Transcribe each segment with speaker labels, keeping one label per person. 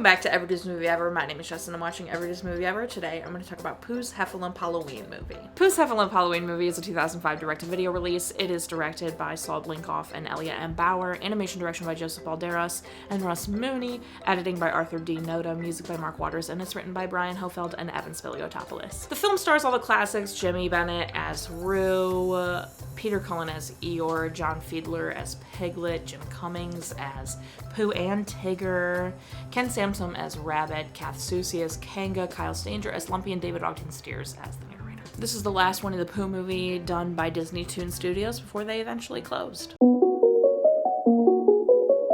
Speaker 1: back to Every Disney Movie Ever. My name is Jess and I'm watching Every Disney Movie Ever. Today I'm going to talk about Pooh's Heffalump Halloween movie. Pooh's Heffalump Halloween movie is a 2005 direct-to-video release. It is directed by Saul, Blinkoff, and Elliot and Bour, animation direction by Balderas and Russ Mooney, editing by Arthur D. Noda, music by Mark Waters, and it's written by Brian Hohfeld and Evan Spiliotopoulos. The film stars all the classics: Jimmy Bennett as Rue, Peter Cullen as Eeyore, John Fiedler as Piglet, Jim Cummings as Pooh and Tigger, Ken Sansom as Rabbit, Kath Souice as Kanga, Kyle Stanger as Lumpy, and David Ogden Stiers as the narrator. This is the last Winnie the Pooh movie done by Disney Toon Studios before they eventually closed.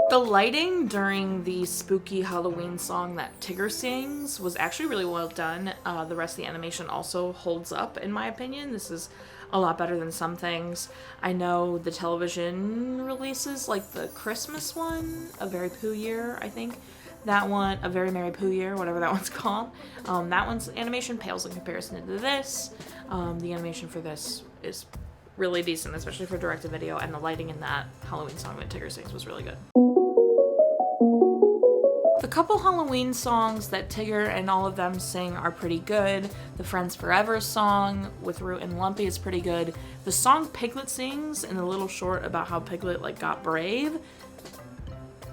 Speaker 1: The lighting during the spooky Halloween song that Tigger sings was actually really well done. The rest of the animation also holds up, in my opinion. This is a lot better than some things. I know the television releases, like the Christmas one, A Very Pooh Year, I think. That one, A Very Merry Pooh Year, whatever that one's called. That one's animation pales in comparison to this. The animation for this is really decent, especially for direct-to-video, and the lighting in that Halloween song that Tigger sings was really good. The couple Halloween songs that Tigger and all of them sing are pretty good. The Friends Forever song with Rue and Lumpy is pretty good. The song Piglet sings in the little short about how Piglet got brave,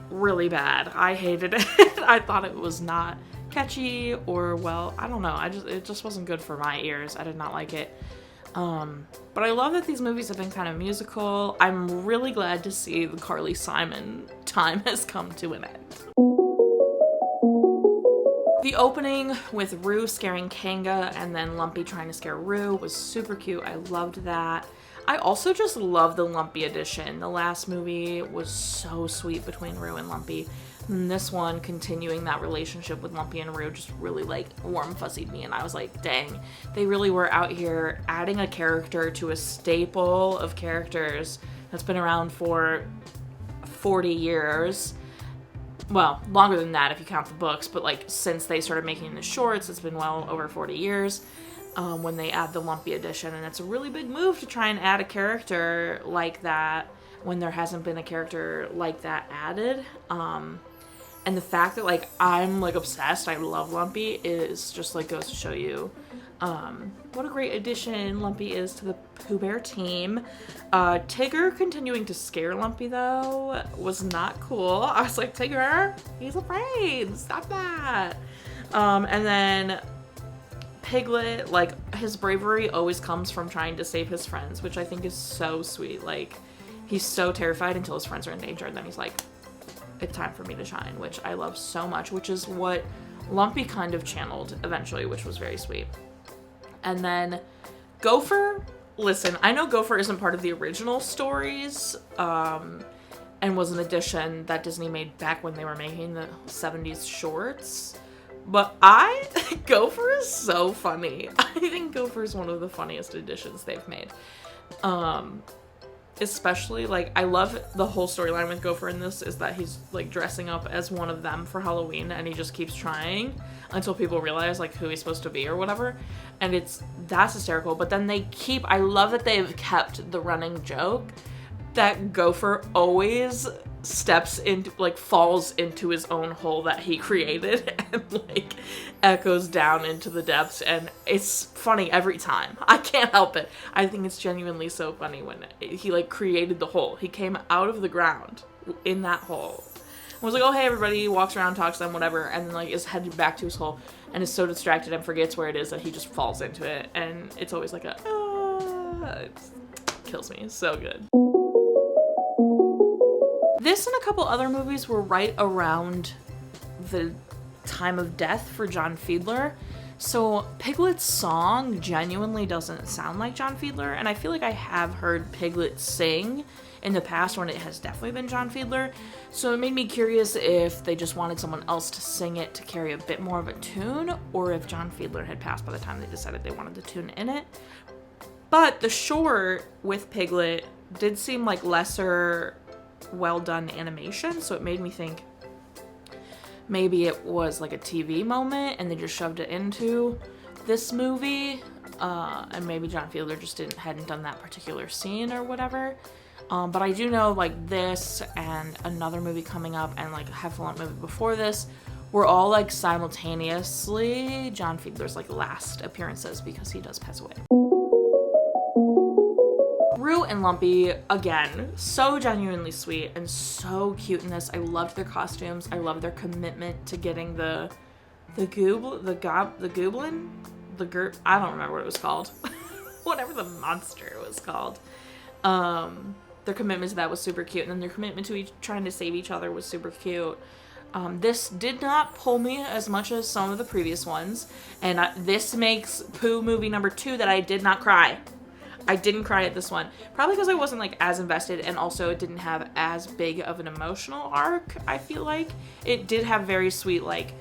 Speaker 1: really bad. I hated it. I thought it was not catchy, or well, I don't know. It just wasn't good for my ears. I did not like it. But I love that these movies have been kind of musical. I'm really glad to see the Carly Simon time has come to an end. The opening with Rue scaring Kanga and then Lumpy trying to scare Rue was super cute. I loved that. I also just love the Lumpy edition. The last movie was so sweet between Rue and Lumpy. And this one, continuing that relationship with Lumpy and Rue, just really warm fuzzied me, and I was like, dang, they really were out here adding a character to a staple of characters that's been around for 40 years. Well, longer than that if you count the books, but since they started making the shorts, it's been well over 40 years when they add the Lumpy edition, and it's a really big move to try and add a character like that when there hasn't been a character like that added. And the fact that I'm obsessed, I love Lumpy, is just goes to show you what a great addition Lumpy is to the Pooh Bear team. Tigger continuing to scare Lumpy, though, was not cool. I was like, Tigger, he's afraid. Stop that. And then Piglet, his bravery always comes from trying to save his friends, which I think is so sweet. He's so terrified until his friends are in danger, and then he's like, it's time for me to shine, which I love so much, which is what Lumpy kind of channeled eventually, which was very sweet. And then Gopher, listen, I know Gopher isn't part of the original stories, and was an addition that Disney made back when they were making the 70s shorts, but Gopher is so funny. I think Gopher is one of the funniest additions they've made. Especially, I love the whole storyline with Gopher in this, is that he's, dressing up as one of them for Halloween, and he just keeps trying until people realize, who he's supposed to be or whatever, and that's hysterical. But then I love that they've kept the running joke that Gopher always steps into, falls into his own hole that he created and, echoes down into the depths, and it's funny every time. I can't help it. I think it's genuinely so funny when he, created the hole. He came out of the ground in that hole. I was like, oh, hey, everybody, he walks around, talks to them, whatever, and then, is headed back to his hole, and is so distracted and forgets where it is that he just falls into it, and it's always it kills me. It's so good. This and a couple other movies were right around the time of death for John Fiedler. So Piglet's song genuinely doesn't sound like John Fiedler, and I feel like I have heard Piglet sing in the past when it has definitely been John Fiedler. So it made me curious if they just wanted someone else to sing it to carry a bit more of a tune, or if John Fiedler had passed by the time they decided they wanted the tune in it. But the short with Piglet did seem like lesser well done animation, so it made me think maybe it was a TV moment and they just shoved it into this movie, and maybe John Fiedler just hadn't done that particular scene or whatever. But I do know this and another movie coming up and a Heffalump movie before this were all like simultaneously John Fiedler's like last appearances because he does pass away. Rue and Lumpy, again, so genuinely sweet and so cute in this. I loved their costumes. I loved their commitment to getting I don't remember what it was called. Whatever the monster was called. Their commitment to that was super cute, and then their commitment to trying to save each other was super cute. This did not pull me as much as some of the previous ones, and this makes Pooh movie number 2 that I did not cry. I didn't cry at this one. Probably because I wasn't like as invested, and also it didn't have as big of an emotional arc, I feel like. It did have very sweet, like,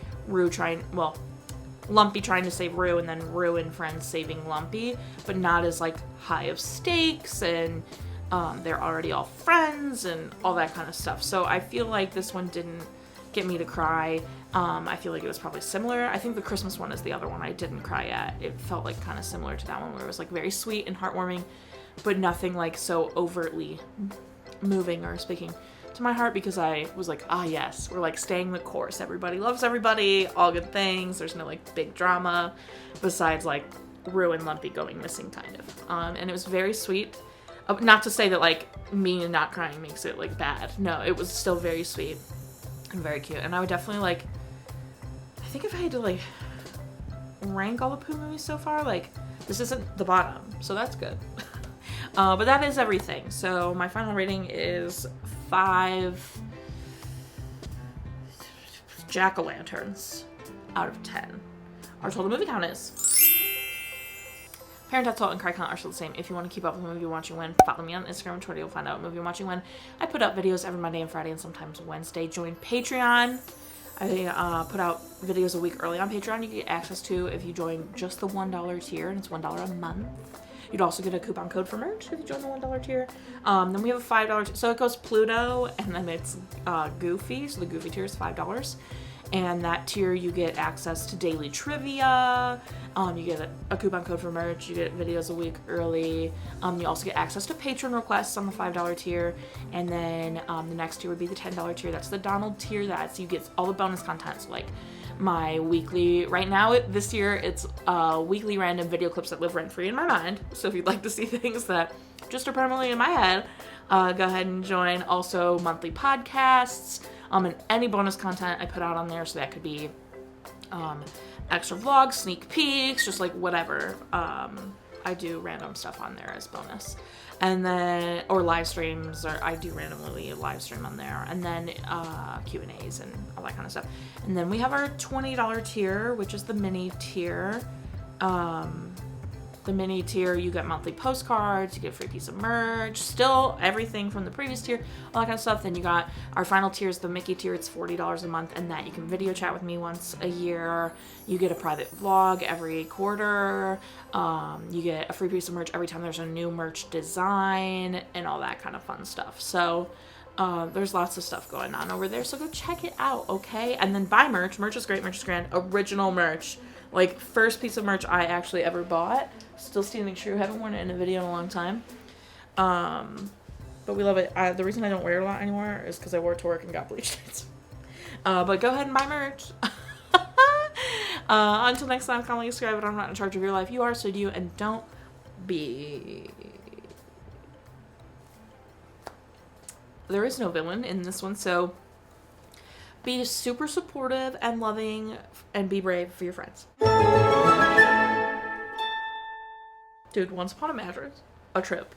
Speaker 1: Lumpy trying to save Rue, and then Rue and friends saving Lumpy, but not as like high of stakes, and they're already all friends and all that kind of stuff. So I feel like this one didn't get me to cry. I feel like it was probably similar. I think the Christmas one is the other one I didn't cry at. It felt like kind of similar to that one, where it was like very sweet and heartwarming, but nothing like so overtly moving or speaking to my heart, because I was like, yes, we're like staying the course. Everybody loves everybody, all good things. There's no like big drama besides like Rue and Lumpy going missing, kind of. And it was very sweet. Not to say that like me not crying makes it like bad. No, it was still very sweet and very cute. And I would definitely like, I think if I had to like rank all the Pooh movies so far, like this isn't the bottom, so that's good. But that is everything. So my final rating is 5 jack-o'-lanterns out of 10. Our total movie count is... Parent Death Toll and Cry Count are still the same. If you want to keep up with Movie Watching When, follow me on Instagram and Twitter. You'll find out Movie Watching When. I put up videos every Monday and Friday and sometimes Wednesday. Join Patreon. I put out videos a week early on Patreon. You get access to if you join just the $1 tier, and it's $1 a month. You'd also get a coupon code for merch if you join the $1 tier. Then we have a $5 so it goes Pluto, and then it's Goofy. So the Goofy tier is $5. And that tier you get access to daily trivia. You get a coupon code for merch. You get videos a week early. You also get access to patron requests on the $5 tier. And then the next tier would be the $10 tier. That's the Donald tier. You get all the bonus content. So like my weekly, right now this year it's weekly random video clips that live rent free in my mind. So if you'd like to see things that just are permanently in my head, go ahead and join. Also monthly podcasts. And any bonus content I put out on there, so that could be extra vlogs, sneak peeks, just like whatever. I do random stuff on there as bonus. And then, or live streams, or I do randomly live stream on there. And then Q&As and all that kind of stuff. And then we have our $20 tier, which is the mini tier. The mini tier, you get monthly postcards, you get a free piece of merch, still everything from the previous tier, all that kind of stuff. Then you got our final tier is the Mickey tier. It's $40 a month, and that you can video chat with me once a year. You get a private vlog every quarter. You get a free piece of merch every time there's a new merch design and all that kind of fun stuff. So there's lots of stuff going on over there, so go check it out, okay? And then buy merch. Merch is great, merch is grand. Original merch. Like, first piece of merch I actually ever bought. Still standing true. Haven't worn it in a video in a long time. But we love it. The reason I don't wear it a lot anymore is because I wore it to work and got bleached. But go ahead and buy merch. Until next time, comment, subscribe, but I'm not in charge of your life. You are, so do you, and don't be... There is no villain in this one, so be super supportive and loving and be brave for your friends. Dude, Once Upon a Mattress, a trip.